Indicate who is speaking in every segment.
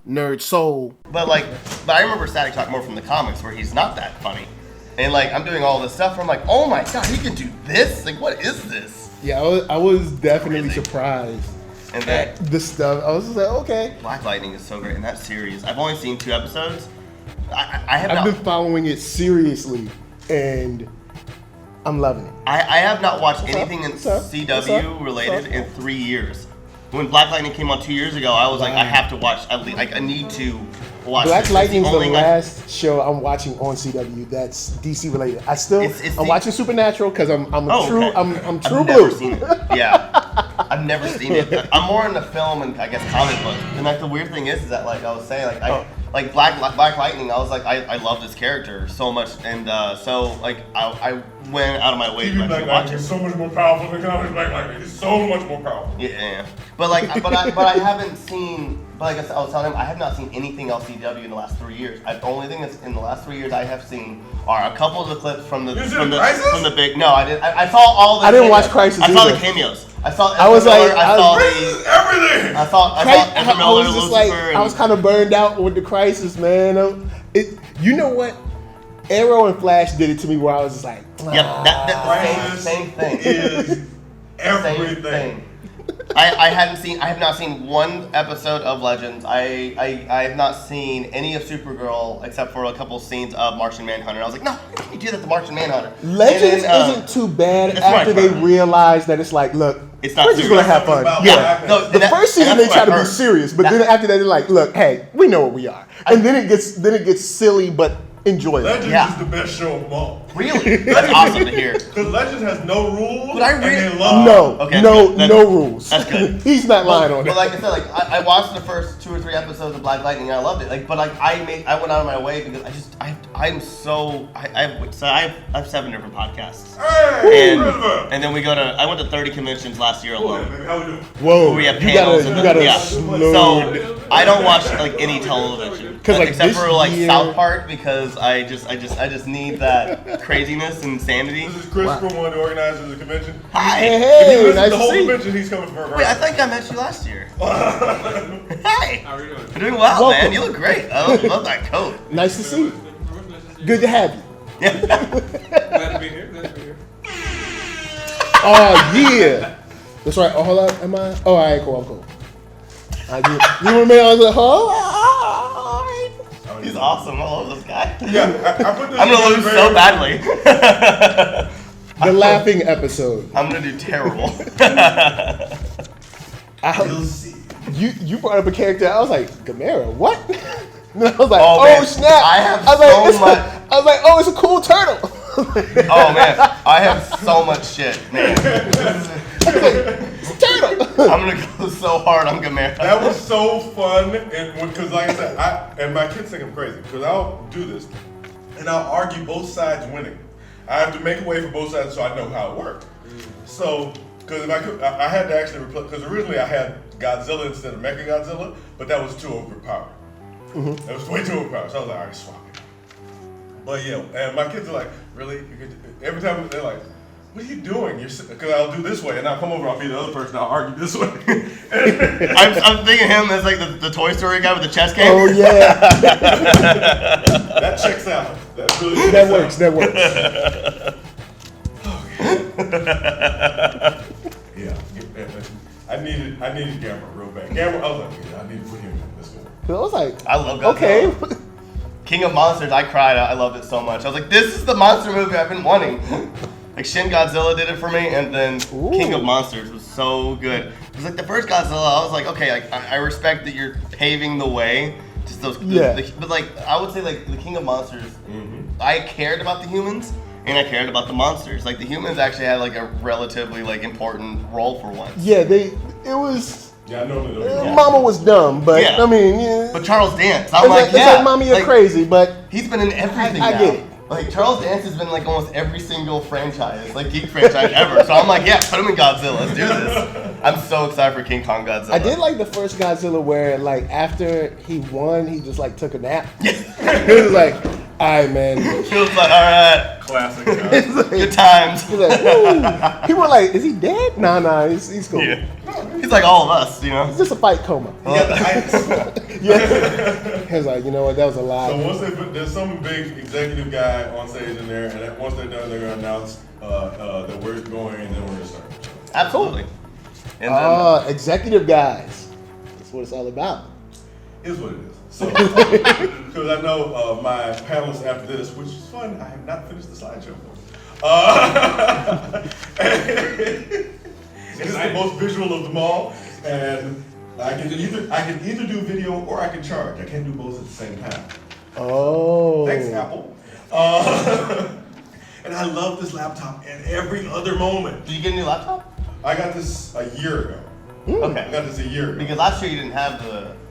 Speaker 1: NERDSoul.
Speaker 2: But I remember Static Shock more from the comics where he's not that funny. And I'm doing all this stuff where I'm like, oh my god, he can do this? Like, what is this?
Speaker 1: Yeah, I was definitely surprised
Speaker 2: and
Speaker 1: at the stuff. I was just like, okay.
Speaker 2: Black Lightning is so great in that series. I've only seen 2 episodes.
Speaker 1: I've been following it seriously, and I'm loving it.
Speaker 2: I have not watched anything in CW related in 3 years. When Black Lightning came on 2 years ago, I was like, I have to watch at least. I need to watch.
Speaker 1: Black Lightning's the last show I'm watching on CW that's DC related. I'm watching Supernatural because I'm true blue.
Speaker 2: Seen it. Yeah, I've never seen it. I'm more into film and I guess comic books. And the weird thing is that I was saying Black Lightning, I was like, I love this character so much, and I went out of my way to watch it.
Speaker 3: It's so much more powerful than comics. Black Lightning is so much more powerful.
Speaker 2: Yeah, but I haven't seen. But I was telling him, I have not seen anything else CW in the last 3 years. The only thing that's in the last 3 years I have seen are a couple of the clips from the big. No, I didn't. I saw all the.
Speaker 1: I didn't watch Crisis.
Speaker 2: I saw the cameos. I saw
Speaker 3: everything.
Speaker 2: I saw Ezra Miller, Lucifer.
Speaker 1: I was kind of burned out with the Crisis, man. You know what? Arrow and Flash did it to me where I was just like,
Speaker 2: yep, that same thing.
Speaker 3: Is everything.
Speaker 2: Same thing. I have not seen one episode of Legends. I have not seen any of Supergirl except for a couple scenes of Martian Manhunter. I was like, no, how can you do that to Martian Manhunter?
Speaker 1: Legends isn't too bad after they realize that it's like, look,
Speaker 2: it's not
Speaker 1: we're just gonna have fun. Yeah, the first season they try to be serious, but then after that they're like, look, hey, we know what we are, and then it gets silly but enjoyable.
Speaker 3: Legends is the best show of them all.
Speaker 2: Really? That's awesome to hear.
Speaker 3: Because Legends has no rules.
Speaker 2: But I really
Speaker 1: no rules.
Speaker 2: That's good.
Speaker 1: He's not lying on it.
Speaker 2: But like I said, I watched the first 2 or 3 episodes of Black Lightning and I loved it. I went out of my way because I have 7 different podcasts.
Speaker 3: Hey,
Speaker 2: and then I went to 30 conventions last year alone.
Speaker 3: How we doing?
Speaker 1: Whoa,
Speaker 2: we have panels
Speaker 1: you gotta slow.
Speaker 2: So I don't watch any television except for South Park because I just need that craziness and insanity.
Speaker 3: This is Christopher, one of the organizers of the convention.
Speaker 2: Hi.
Speaker 1: Hey, nice
Speaker 3: the
Speaker 1: to
Speaker 3: whole
Speaker 1: see you.
Speaker 3: convention, he's coming for a
Speaker 2: Wait, I think I met you last year. Hi.
Speaker 4: How are you doing?
Speaker 2: I'm doing well,
Speaker 1: Welcome.
Speaker 2: man. You look great. I love that coat.
Speaker 1: Nice to see you. Good to have you.
Speaker 4: Glad to be here.
Speaker 1: Oh yeah, that's right. Oh hold up, am I? Oh, all right, cool. I'm cool. You remember? I was like, oh.
Speaker 2: He's awesome. I love this guy.
Speaker 3: Yeah, I put this
Speaker 2: I'm gonna lose so badly.
Speaker 1: The laughing episode.
Speaker 2: I'm gonna do terrible.
Speaker 1: You brought up a character. I was like, Gamera, what? And I was like,
Speaker 2: man.
Speaker 1: snap!
Speaker 2: I was
Speaker 1: like, oh, it's a cool turtle.
Speaker 2: Oh man, I have so much shit, man.
Speaker 1: It's a turtle.
Speaker 2: I'm gonna go so hard on Gamera.
Speaker 3: That was so fun, because like I said, and my kids think I'm crazy because I'll do this, and I'll argue both sides winning. I have to make a way for both sides so I know how it works. So, because if I could, I had to actually replace. Because originally I had Godzilla instead of Mechagodzilla, but that was too overpowered. That was way too overpowered. So I was like, all right, swap it. But yeah, and my kids are like, really? Every time they're like, what are you doing? Because I'll do this way, and I'll come over, I'll be the other person, I'll argue this way.
Speaker 2: I'm thinking him as like the Toy Story guy with the chess game.
Speaker 1: Oh yeah.
Speaker 3: That checks out. That really checks
Speaker 1: That works.
Speaker 3: Yeah. I needed Gamera real bad. Gamera, I was like, yeah, I need to put him in this one.
Speaker 1: I was like,
Speaker 2: I love Godzilla.
Speaker 1: okay.
Speaker 2: King of Monsters, I cried. I loved it so much. I was like, this is the monster movie I've been wanting. Like Shin Godzilla did it for me, and then King of Monsters was so good. It was like the first Godzilla. I was like, okay, I respect that you're paving the way. Just those, but like I would say, like the King of Monsters, I cared about the humans and I cared about the monsters. Like the humans actually had like a relatively like important role for once.
Speaker 1: Yeah, it was.
Speaker 3: Yeah, I know that.
Speaker 1: Mama was dumb, but I mean,
Speaker 2: But Charles Dance,
Speaker 1: it's like, mommy, you're crazy, but
Speaker 2: he's been in everything
Speaker 1: I
Speaker 2: now.
Speaker 1: get it.
Speaker 2: Like Charles Dance has been like almost every single franchise, like geek franchise ever. So I'm like, yeah, put him in Godzilla. Let's do this. I'm so excited for King Kong Godzilla.
Speaker 1: I did like the first Godzilla where like after he won, he just like took a nap. He was like, all right, man.
Speaker 2: He was like, all right.
Speaker 3: Classic.
Speaker 1: Like,
Speaker 2: good times.
Speaker 1: He's like, woo. People were like, is he dead? Nah, he's cool.
Speaker 2: Yeah. He's like all of us, you know.
Speaker 1: It's just a fight coma.
Speaker 3: He got the ice.
Speaker 1: Yeah, Yeah. He was like, you know what, that was a lie.
Speaker 3: So once there's some big executive guy on stage in there, and once they're done, they're gonna announce that we're going, and then we're gonna start.
Speaker 2: Absolutely. And then,
Speaker 1: executive guys. That's what it's all about.
Speaker 3: Is what it is. So, because I know my panelists after this, which is fun, I have not finished the slideshow. It's the most visual of them all, and I can either do video or I can charge. I can't do both at the same time.
Speaker 1: Oh.
Speaker 3: Thanks, Apple. And I love this laptop in every other moment.
Speaker 2: did you get a new laptop?
Speaker 3: I got this a year ago.
Speaker 2: Okay.
Speaker 3: I got this a year ago.
Speaker 2: Because last year you didn't have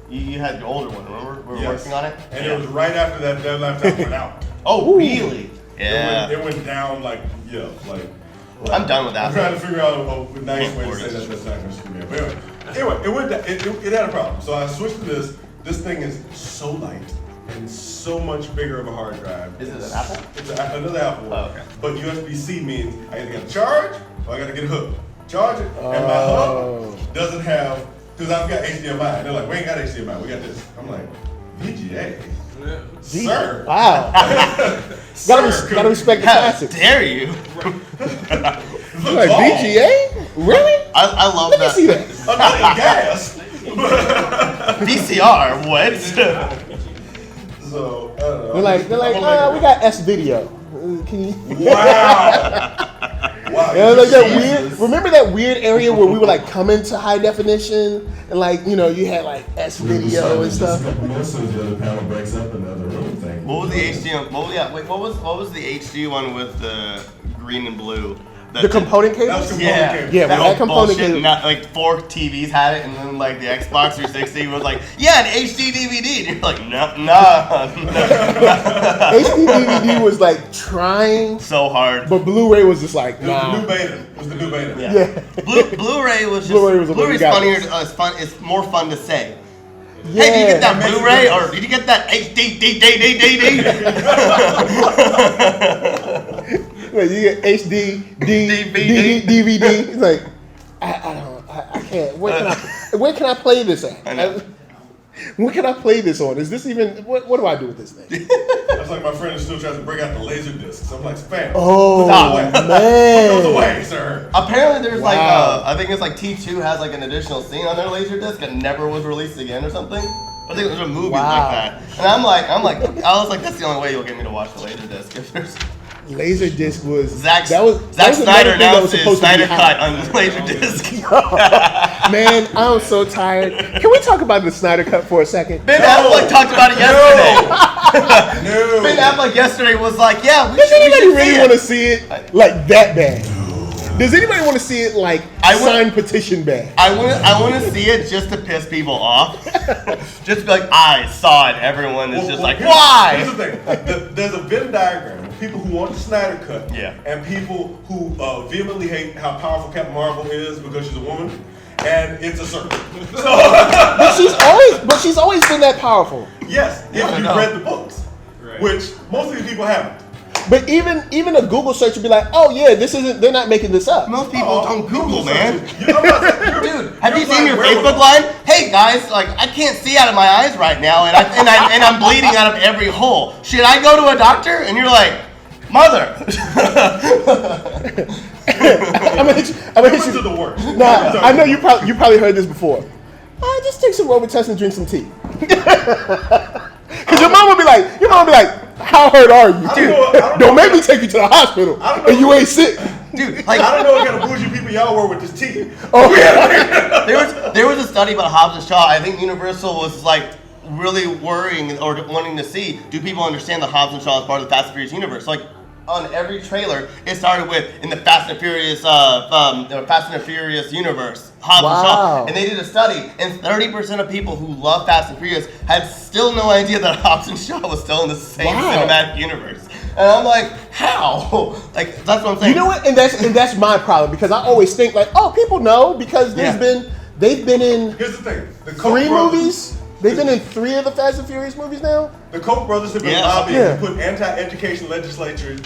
Speaker 2: you had the older one, remember? We were working on it.
Speaker 3: And it was right after that laptop went out.
Speaker 2: Oh, really? Yeah.
Speaker 3: It went down like.
Speaker 2: I'm done with that.
Speaker 3: I'm trying to figure out a nice way to say that that's not going to screw me up. But anyway, it had a problem. So I switched to this. This thing is so light and so much bigger of a hard drive.
Speaker 2: Is it an Apple?
Speaker 3: It's another Apple.
Speaker 2: Oh, okay.
Speaker 3: But USB-C means I got to get a charge or I got to get a hook. Charge it. And my hub doesn't have, because I've got HDMI. They're like, we ain't got HDMI. We got this. I'm like, VGA? Sir.
Speaker 1: Wow. gotta respect the
Speaker 2: How
Speaker 1: classics.
Speaker 2: dare you?
Speaker 1: Like VGA? Really?
Speaker 2: I love
Speaker 1: Let me
Speaker 2: that.
Speaker 1: see that.
Speaker 3: Another gas.
Speaker 2: VCR, what?
Speaker 3: So, I don't know.
Speaker 1: They're like, we got S video. Can you?
Speaker 3: Wow. Wow.
Speaker 1: Yeah, like that weird. Remember that weird area where we were like coming to high definition and like you had like S video and stuff.
Speaker 3: Most of the other panel breaks up in the other room thing.
Speaker 2: What was the HD? What was the HD one with the green and blue?
Speaker 1: The component
Speaker 3: That was
Speaker 1: cables?
Speaker 3: component cable.
Speaker 1: Yeah, we
Speaker 2: That
Speaker 1: had
Speaker 2: was
Speaker 1: component
Speaker 2: bullshit.
Speaker 1: cables.
Speaker 2: Not, like 4 TVs had it, and then like the Xbox 360 was like, yeah, an HD DVD. And you're like, no.
Speaker 1: HD DVD was like trying,
Speaker 2: So hard.
Speaker 1: but Blu-ray was just like,
Speaker 3: It was the
Speaker 1: nah.
Speaker 3: new beta. It was the new beta.
Speaker 2: Yeah. Blu-ray was just
Speaker 1: Blu-ray was a
Speaker 2: Blu-ray's
Speaker 1: big
Speaker 2: funnier.
Speaker 1: guy.
Speaker 2: It's fun. It's more fun to say.
Speaker 1: Yeah.
Speaker 2: Hey, did you get that
Speaker 3: makes a
Speaker 2: Blu-ray
Speaker 3: difference.
Speaker 2: or did you get that HD?
Speaker 1: Like, you get HD, DVD. It's like, I can't. Where can I play this at?
Speaker 2: I know.
Speaker 1: Where can I play this on? Is this even? What do I do with this thing?
Speaker 3: That's like my friend is still trying to break out the laser discs. I'm like, fam.
Speaker 1: Oh
Speaker 3: Put those
Speaker 1: man!
Speaker 3: away, sir.
Speaker 2: Apparently, there's
Speaker 1: Wow.
Speaker 2: I think it's like T2 has like an additional scene on their Laserdisc and never was released again or something. I think there's a movie
Speaker 1: Wow.
Speaker 2: like that. And I was like, that's the only way you'll get me to watch the Laserdisc. If there's
Speaker 1: Laserdisc was
Speaker 2: Zack
Speaker 1: that
Speaker 2: Snyder
Speaker 1: was another thing that was
Speaker 2: announced his
Speaker 1: supposed to be
Speaker 2: Snyder cut
Speaker 1: hot.
Speaker 2: on Laserdisc.
Speaker 1: Man, I'm so tired. Can we talk about the Snyder cut for a second?
Speaker 2: Ben Affleck talked about it yesterday.
Speaker 3: No.
Speaker 2: Ben Affleck yesterday was like, yeah, we
Speaker 1: Does
Speaker 2: should
Speaker 1: anybody really
Speaker 2: see
Speaker 1: want to
Speaker 2: it.
Speaker 1: see it like that bad? Does anybody want to see it like signed petition bad?
Speaker 2: I want to see it just to piss people off. Just be like, I saw it. Everyone is just like, why?
Speaker 3: Here's the thing. There's a Venn diagram of people who want the Snyder cut and people who vehemently hate how powerful Captain Marvel is because she's a woman, and it's a circle.
Speaker 1: But she's always been that powerful.
Speaker 3: Yes, if
Speaker 2: I
Speaker 3: you've
Speaker 2: know.
Speaker 3: read the books, which most of these people haven't.
Speaker 1: But even a Google search would be like, oh yeah, this isn't. They're not making this up.
Speaker 2: Most people don't Google, man.
Speaker 3: Dude,
Speaker 2: Have you seen your Facebook line? Hey guys, like I can't see out of my eyes right now, and I'm bleeding out of every hole. Should I go to a doctor? And you're like, mother.
Speaker 1: I'm gonna hit you.
Speaker 3: to the worst.
Speaker 1: Nah, I know you probably heard this before. Just take some Robitussin and drink some tea. Cause your mom would be like, how hurt are you?
Speaker 3: Dude,
Speaker 1: Don't make me take you to the hospital and you ain't sick.
Speaker 2: Dude, like
Speaker 3: I don't know what kind of bougie people y'all were with this tea.
Speaker 1: Oh yeah.
Speaker 2: there was a study about Hobbs and Shaw. I think Universal was like really worrying or wanting to see, do people understand that Hobbs and Shaw is part of the Fast and Furious universe? Like on every trailer, it started with in the Fast and Furious universe, Hobbs and Shaw, and they did a study, and 30% of people who love Fast and Furious had still no idea that Hobbs and Shaw was still in the same cinematic universe. And I'm like, how? Like that's what I'm saying.
Speaker 1: You know what? And that's my problem because I always think like, oh, people know because they've been in
Speaker 3: Here's the thing. The Koch
Speaker 1: 3
Speaker 3: brothers-
Speaker 1: movies. They've been in 3 of the Fast and Furious movies now.
Speaker 3: The Koch brothers have been lobbying to put anti-education legislation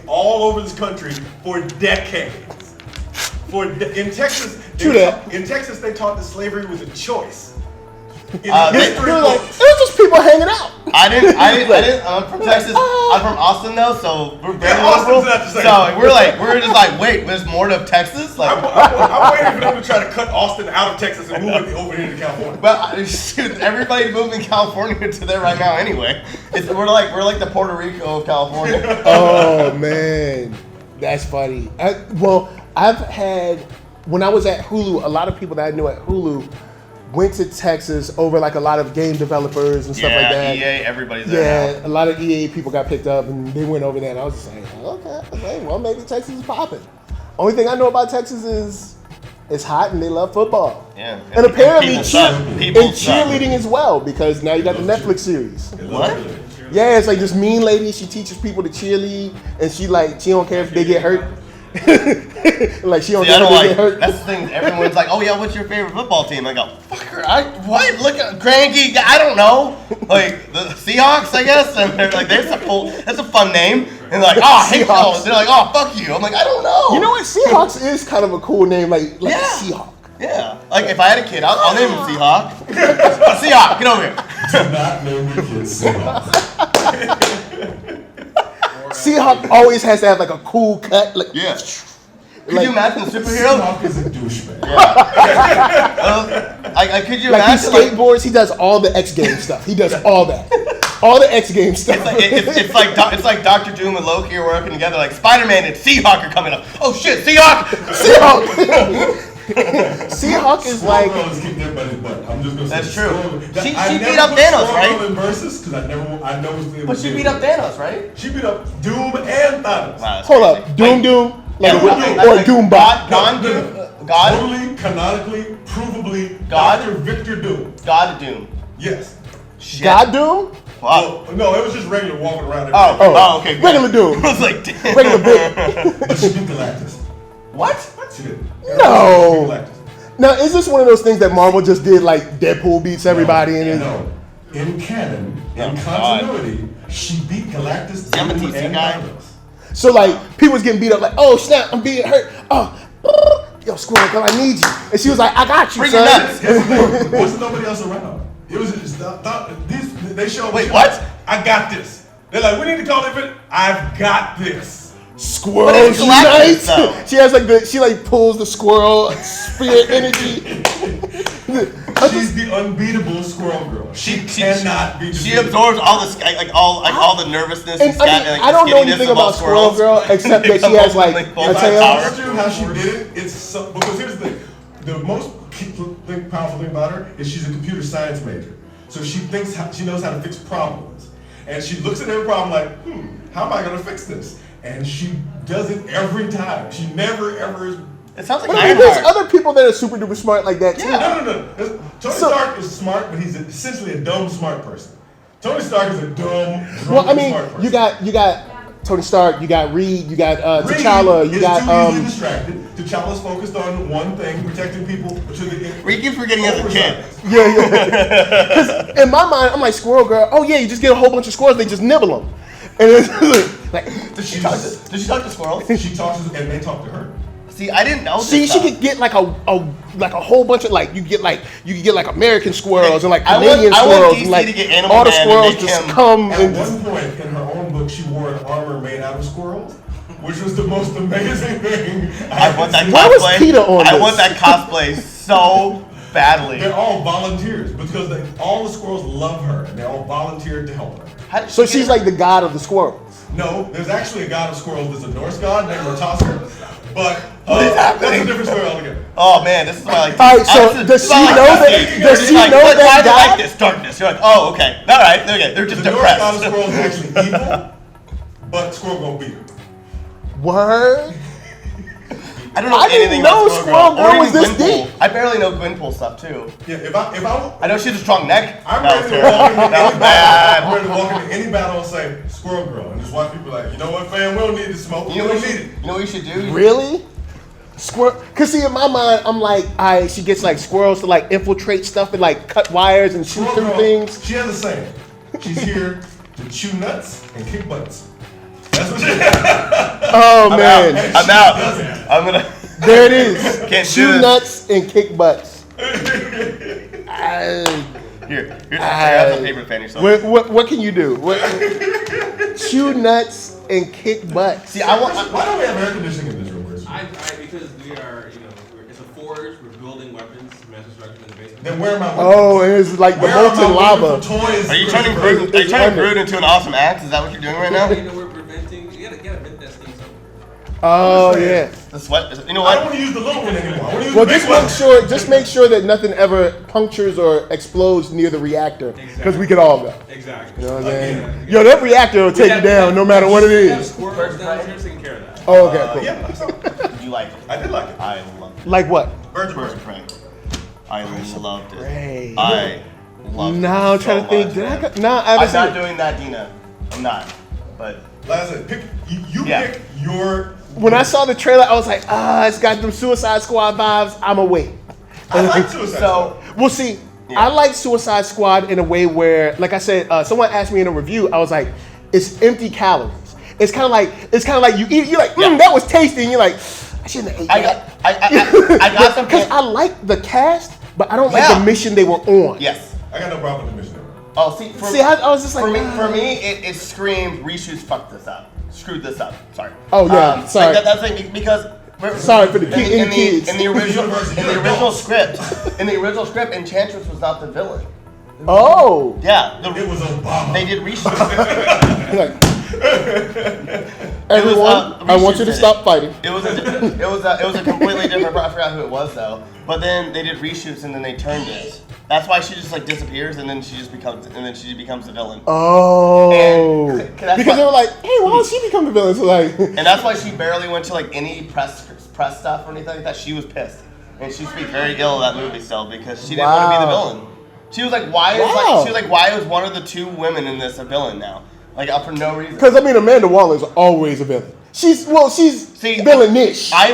Speaker 3: all over this country for decades. In Texas,
Speaker 1: True that.
Speaker 3: In Texas, they taught that slavery was a choice. In
Speaker 1: They were like, it was just people hanging out.
Speaker 2: I didn't. I'm from Texas. I'm from Austin though, so we're very
Speaker 3: Austin's
Speaker 2: liberal.
Speaker 3: not the same.
Speaker 2: So we're just like, wait, there's more to Texas? Like,
Speaker 3: I'm waiting for them to try to cut Austin out of Texas and move it over here to California.
Speaker 2: but shoot, everybody's moving California to there right now anyway. We're like the Puerto Rico of California.
Speaker 1: Oh man, that's funny. I've had, when I was at Hulu, a lot of people that I knew at Hulu went to Texas over like a lot of game developers and stuff like that.
Speaker 2: EA, everybody's there now.
Speaker 1: Yeah, a lot of EA people got picked up and they went over there, and I was just like, okay, well maybe Texas is popping. Only thing I know about Texas is it's hot and they love football.
Speaker 2: Yeah.
Speaker 1: And apparently
Speaker 2: People
Speaker 1: cheerleading as well, because now you got the Netflix series.
Speaker 2: What?
Speaker 1: Yeah, it's like this mean lady. She teaches people to cheerlead, and she don't care if they get hurt. Like she don't care if they get hurt.
Speaker 2: That's the thing. Everyone's like, "Oh yeah, what's your favorite football team?" I go, "Fucker, what? Look at Granky. I don't know. Like the Seahawks, I guess." And they're like, "That's a fun name." And they're like, "Oh, I hate those." They're like, "Oh, fuck you." I'm like, "I don't know."
Speaker 1: You know what? Seahawks is kind of a cool name, like
Speaker 2: Yeah.
Speaker 1: Seahawk.
Speaker 2: Yeah. Like if I had a kid, I'll name him Seahawk. Seahawk, get over here.
Speaker 3: Do not name your kids Seahawks.
Speaker 1: Seahawk always has to have like a cool cut. Like,
Speaker 2: Yeah. Could you imagine the superhero?
Speaker 3: Seahawk is a douchebag.
Speaker 2: Could you
Speaker 1: Like he
Speaker 2: imagine?
Speaker 1: skateboards, he does all the X Games stuff. He does all that. All the X Games stuff.
Speaker 2: It's like Dr. Doom and Loki are working together. Like Spider-Man and Seahawk are coming up. Oh shit, Seahawk!
Speaker 1: Seahawk. Seahawk is like.
Speaker 3: Squirrell kicked everybody's butt. I'm just gonna say
Speaker 2: That's true.
Speaker 3: Squirrell-
Speaker 2: She
Speaker 3: I
Speaker 2: beat
Speaker 3: never
Speaker 2: up
Speaker 3: put
Speaker 2: Thanos,
Speaker 3: Squirrell
Speaker 2: right?
Speaker 3: in versus because I know it's
Speaker 2: But she beat up Thanos, right?
Speaker 3: She beat up Doom and Thanos.
Speaker 2: Wow, that's
Speaker 1: Hold
Speaker 2: crazy.
Speaker 1: up, Doom, like
Speaker 2: Yeah,
Speaker 1: or
Speaker 2: like
Speaker 1: Doom
Speaker 2: God,
Speaker 1: Bot.
Speaker 2: God,
Speaker 3: Totally, canonically, provably,
Speaker 2: God?
Speaker 3: Dr. Victor Doom.
Speaker 2: God Doom.
Speaker 3: Yes.
Speaker 2: Shit.
Speaker 1: God Doom?
Speaker 2: Wow.
Speaker 3: Well, no, it was just regular walking around.
Speaker 2: Oh, okay. Good.
Speaker 1: Regular Doom.
Speaker 2: I was like, damn.
Speaker 1: Regular bit.
Speaker 3: But she beat Galactus.
Speaker 2: What?
Speaker 3: She did.
Speaker 1: No.
Speaker 3: She beat Galactus.
Speaker 1: Now, is this one of those things that Marvel just did, like Deadpool beats everybody?
Speaker 3: No. In canon, in continuity, she beat Galactus,
Speaker 2: I'm a
Speaker 3: Doom,
Speaker 2: TC
Speaker 3: and
Speaker 2: guy.
Speaker 3: Thanos.
Speaker 1: So, like, people was getting beat up, like, oh, snap, I'm being hurt. Oh, yo, Squirrel, girl, I need you. And she was like, I got you,
Speaker 2: Bring your
Speaker 1: son.
Speaker 2: nuts.
Speaker 3: Here's the thing. Wasn't nobody else around. It was just, they showed
Speaker 2: Wait, what?
Speaker 3: I got this. They're like, we need to call it, I've got this.
Speaker 1: Squirrel
Speaker 2: But it's Galactus,
Speaker 1: unites.
Speaker 2: though.
Speaker 1: She has like she pulls the squirrel spirit energy.
Speaker 3: She's the unbeatable Squirrel Girl. She cannot be
Speaker 2: She
Speaker 3: defeated.
Speaker 2: absorbs all the all the nervousness and
Speaker 1: And, I mean, I don't know anything about Squirrel Girl except that she has like
Speaker 3: If
Speaker 1: a
Speaker 3: I
Speaker 1: tail.
Speaker 3: told you how she did it, it's so, because here's the thing. The most powerful thing about her is she's a computer science major. So she she knows how to fix problems. And she looks at every problem like, how am I going to fix this? And she does it every time. She never ever is.
Speaker 2: It sounds like
Speaker 1: But I mean, there's
Speaker 2: Ironheart.
Speaker 1: other people that are super duper smart like that too.
Speaker 3: No. Tony Stark is smart, but he's essentially a dumb smart person. Tony Stark is a dumb,
Speaker 1: Well, I mean,
Speaker 3: smart person.
Speaker 1: you got Tony Stark, you got Reed, you got
Speaker 3: Reed
Speaker 1: T'Challa, you
Speaker 3: is
Speaker 1: got
Speaker 3: too easily distracted. T'Challa's focused on one thing, protecting people.
Speaker 2: We keep forgetting as a kid.
Speaker 1: yeah. Because in my mind, I'm like Squirrel Girl. Oh yeah, you just get a whole bunch of squirrels, they just nibble them, and it's like.
Speaker 2: Does she talk to squirrels?
Speaker 3: She talks to, and they talk to her.
Speaker 2: See, I didn't know.
Speaker 1: See,
Speaker 2: this
Speaker 1: she
Speaker 2: stuff.
Speaker 1: could get like a whole bunch of like you could get like American squirrels and like
Speaker 2: I want-
Speaker 1: Canadian
Speaker 2: I want
Speaker 1: squirrels
Speaker 2: DC
Speaker 1: and like
Speaker 2: to get Animal
Speaker 1: all the
Speaker 2: Man and
Speaker 1: squirrels
Speaker 2: make
Speaker 1: just
Speaker 2: him-
Speaker 1: come
Speaker 3: At
Speaker 1: and
Speaker 3: one point in her own book, she wore an armor made out of squirrels, which was the most amazing thing.
Speaker 2: I want that
Speaker 1: Why was
Speaker 2: cosplay.
Speaker 1: Peter on
Speaker 2: I
Speaker 1: this?
Speaker 2: want that cosplay so badly.
Speaker 3: They're all volunteers because all the squirrels love her and they all volunteered to help her.
Speaker 2: How did
Speaker 1: so
Speaker 2: she
Speaker 1: she's
Speaker 2: get-
Speaker 1: like the god of the squirrels.
Speaker 3: No, there's actually a god of squirrels. There's a Norse god named Ratasker, but
Speaker 2: is
Speaker 3: that's
Speaker 2: happening?
Speaker 3: a different story altogether.
Speaker 2: Oh man, this is why I like.
Speaker 1: All right, so
Speaker 2: this is
Speaker 1: does she
Speaker 2: why I like
Speaker 1: know
Speaker 2: this
Speaker 1: that-
Speaker 2: game.
Speaker 1: does
Speaker 2: They're
Speaker 1: she
Speaker 2: just
Speaker 1: know
Speaker 2: like,
Speaker 1: that
Speaker 2: why do you
Speaker 1: God?
Speaker 2: like this darkness? You're like, oh okay, all right, okay. They're just
Speaker 3: The Norse god of
Speaker 2: depressed.
Speaker 3: squirrels is actually evil, but Squirrel gonna beat her.
Speaker 1: Word.
Speaker 2: I don't know
Speaker 1: I didn't
Speaker 2: anything
Speaker 1: know
Speaker 2: about
Speaker 1: Squirrel Girl
Speaker 2: or
Speaker 1: was
Speaker 2: even
Speaker 1: this
Speaker 2: Gwenpool.
Speaker 1: deep.
Speaker 2: I barely know Gwenpool stuff too.
Speaker 3: Yeah, if I
Speaker 2: I know she has a strong neck.
Speaker 3: I'm
Speaker 2: That was
Speaker 3: ready to walk
Speaker 2: terrible.
Speaker 3: into
Speaker 2: That was
Speaker 3: any battle. I'm
Speaker 2: bad.
Speaker 3: ready to walk into any battle and say Squirrel Girl and just watch people like, you know what, fam, we don't need the smoke.
Speaker 2: You know
Speaker 3: we
Speaker 2: what
Speaker 3: don't
Speaker 2: you
Speaker 3: need it.
Speaker 2: You know what you should do?
Speaker 1: Really? Cause see, in my mind, I'm like, she gets like squirrels to like infiltrate stuff and like cut wires and shoot
Speaker 3: Squirrel
Speaker 1: through
Speaker 3: Girl,
Speaker 1: things.
Speaker 3: she has a saying. She's here to chew nuts and kick butts. That's what she
Speaker 1: Oh man,
Speaker 2: I'm out. I'm gonna.
Speaker 1: there it is.
Speaker 2: Can't do
Speaker 1: Chew
Speaker 2: this.
Speaker 1: nuts and kick butts.
Speaker 2: Here's a paper fan yourself.
Speaker 1: What can you do? Chew nuts and kick butt.
Speaker 2: See,
Speaker 3: Why don't we have air conditioning in this room?
Speaker 4: Because we are, it's a forge. We're building weapons, mass destruction in the basement.
Speaker 3: Then where am I?
Speaker 1: Oh, and it's like the molten lava.
Speaker 3: Toys?
Speaker 2: Are you turning Groot into an awesome axe? Is that what you're doing right now?
Speaker 4: We're preventing. You gotta vent that steam somewhere.
Speaker 1: Oh yeah.
Speaker 2: The sweat. You know
Speaker 3: I don't
Speaker 2: what?
Speaker 3: want to use the little one anymore. I want to use
Speaker 1: Well,
Speaker 3: the big one.
Speaker 1: just make sure that nothing ever punctures or explodes near the reactor, because we could all go.
Speaker 4: Exactly.
Speaker 1: You know what I'm saying? Yo, that reactor will take you down no matter what it is.
Speaker 4: Squirrels downstairs taking care of that.
Speaker 1: Oh, okay, cool.
Speaker 3: Yeah, so
Speaker 2: Did you like it?
Speaker 3: I did like it.
Speaker 2: I loved it.
Speaker 1: Like what?
Speaker 3: Birds
Speaker 2: Birds
Speaker 3: of
Speaker 2: of
Speaker 3: prey.
Speaker 2: Prey. I loved it.
Speaker 1: Prey.
Speaker 2: I loved it.
Speaker 1: Now I'm trying to think.
Speaker 2: much,
Speaker 1: Did
Speaker 2: man.
Speaker 1: I? No, I haven't
Speaker 2: I'm
Speaker 1: seen
Speaker 2: not
Speaker 1: it.
Speaker 2: doing that, Dina. I'm not. But
Speaker 3: Like I said, you
Speaker 2: Yeah.
Speaker 3: pick your.
Speaker 1: When I saw the trailer, I was like, it's got them Suicide Squad vibes. I'ma wait.
Speaker 3: I like Suicide
Speaker 2: so
Speaker 3: Squad.
Speaker 1: Well, see,
Speaker 2: Yeah.
Speaker 1: I like Suicide Squad in a way where, like I said, someone asked me in a review. I was like, it's empty calories. It's kind of like you eat. You're like, that was tasty, and you're like, I shouldn't have ate that.
Speaker 2: I got some.
Speaker 1: Because I like the cast, but I don't like
Speaker 2: Yeah.
Speaker 1: the mission they were on.
Speaker 2: Yes.
Speaker 3: I got no problem with the mission.
Speaker 2: Oh, see,
Speaker 1: I was just like,
Speaker 2: for me, it screamed reshoots fucked this up, screwed this up. Sorry.
Speaker 1: Oh, yeah, sorry.
Speaker 2: Like that's the thing because.
Speaker 1: Sorry for the kids.
Speaker 2: In the original script, Enchantress was not the villain.
Speaker 1: Oh.
Speaker 2: Yeah.
Speaker 3: It was Obama.
Speaker 2: They did reshoots.
Speaker 1: Like, everyone, I want you to stop fighting.
Speaker 2: It was a completely different. I forgot who it was though. But then they did reshoots and then they turned it. That's why she just like disappears and then she becomes the villain.
Speaker 1: Oh.
Speaker 2: And
Speaker 1: because they were like, hey, why don't she become the villain? So like,
Speaker 2: and that's why she barely went to like any press stuff or anything like that. She was pissed, and she speaks very ill of that movie still because she didn't want to be the villain. She was like, why is one of the two women in this a villain now? Like for no reason.
Speaker 1: Because I mean, Amanda Waller's always a villain. She's villainish.
Speaker 2: I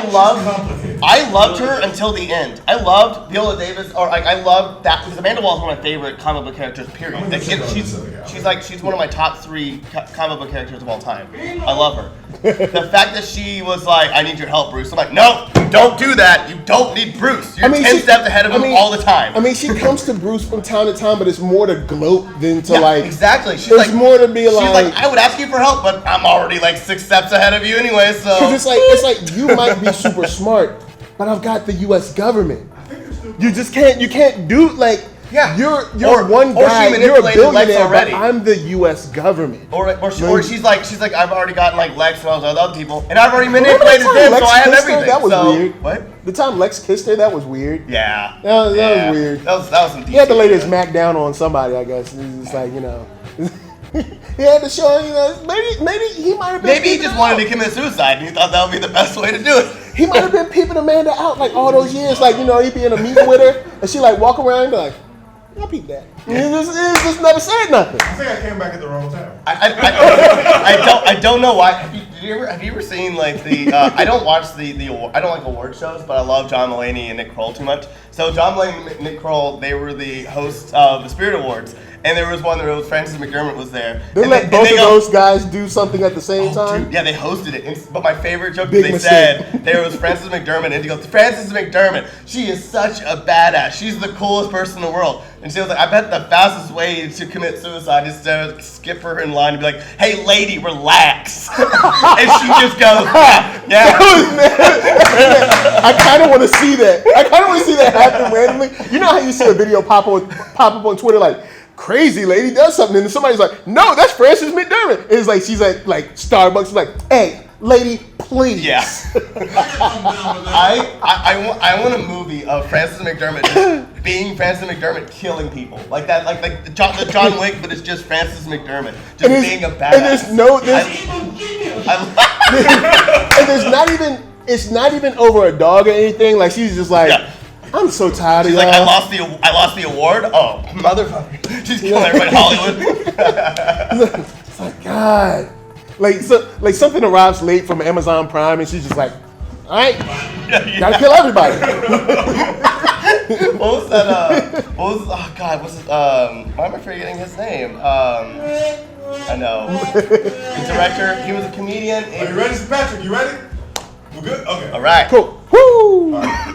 Speaker 2: loved her until the end. I loved Viola Davis, or like I loved that because Amanda Waller's one of my favorite comic book characters. Period. Like, she's one of my top 3 comic book characters of all time. I love her. The fact that she was like, I need your help, Bruce. I'm like, no, don't do that. You don't need Bruce. You're 10 steps ahead of him all the time.
Speaker 1: I mean, she comes to Bruce from time to time, but it's more to gloat than to like.
Speaker 2: Exactly.
Speaker 1: It's more to be like.
Speaker 2: She's like, I would ask you for help, but I'm already like 6 steps ahead of you anyway. So.
Speaker 1: Because it's like you might be super smart, but I've got the U.S. government. You just can't do like. Yeah. You're one guy. You're a billionaire, but I'm the U.S. government.
Speaker 2: Or she's like I've already gotten like Lex and all those other people, and I've already manipulated them, so I have everything.
Speaker 1: That was weird.
Speaker 2: What?
Speaker 1: The time Lex kissed her, that was weird.
Speaker 2: Yeah.
Speaker 1: That was weird.
Speaker 2: That was some.
Speaker 1: He had to lay his Mac down on somebody, I guess. It's just like he had to show maybe he might have been.
Speaker 2: Maybe he just wanted to commit suicide, and he thought that would be the best way to do it.
Speaker 1: He might have been peeping Amanda out like all those years, like he'd be in a meeting with her, and she like walk around and be like, I'll peep that. He just never said nothing.
Speaker 3: I think I came back at the wrong time.
Speaker 2: I don't know why. Have you ever seen like the? I don't watch I don't like award shows, but I love John Mulaney and Nick Kroll too much. So John Mulaney and Nick Kroll, they were the hosts of the Spirit Awards, and there was one where Frances McDormand was there.
Speaker 1: They let both of those guys do something at the same time.
Speaker 2: Dude, yeah, they hosted it. But my favorite joke
Speaker 1: Big
Speaker 2: they
Speaker 1: mistake.
Speaker 2: said there was Frances McDormand, and he goes, Frances McDormand, she is such a badass. She's the coolest person in the world. And she was like, I bet the fastest way to commit suicide is to skip her in line and be like, hey, lady, relax. And she just goes, yeah.
Speaker 1: I kind of want to see that. I kind of want to see that happen randomly. You know how you see a video pop up on Twitter like, crazy lady does something, and somebody's like, no, that's Frances McDormand. And it's like she's at like Starbucks, like, hey, lady, please.
Speaker 2: Yeah. I want a movie of Frances McDormand just being Frances McDormand killing people like that, like the John Wick, but it's just Frances McDormand just being a badass.
Speaker 1: And it's not even over a dog or anything. Like she's just like. Yeah. I'm so tired of y'all.
Speaker 2: Like, I lost the award? Oh, motherfucker. She's killing everybody in Hollywood.
Speaker 1: It's like, God. Like something arrives late from Amazon Prime and she's just like, all right, gotta kill everybody.
Speaker 2: What was that? Oh, God, what's his, why am I forgetting his name? I know. The director, he was a comedian.
Speaker 3: Are you ready, Patrick? You ready? We're good? Okay.
Speaker 2: All right.
Speaker 1: Cool. Woo!
Speaker 3: All right.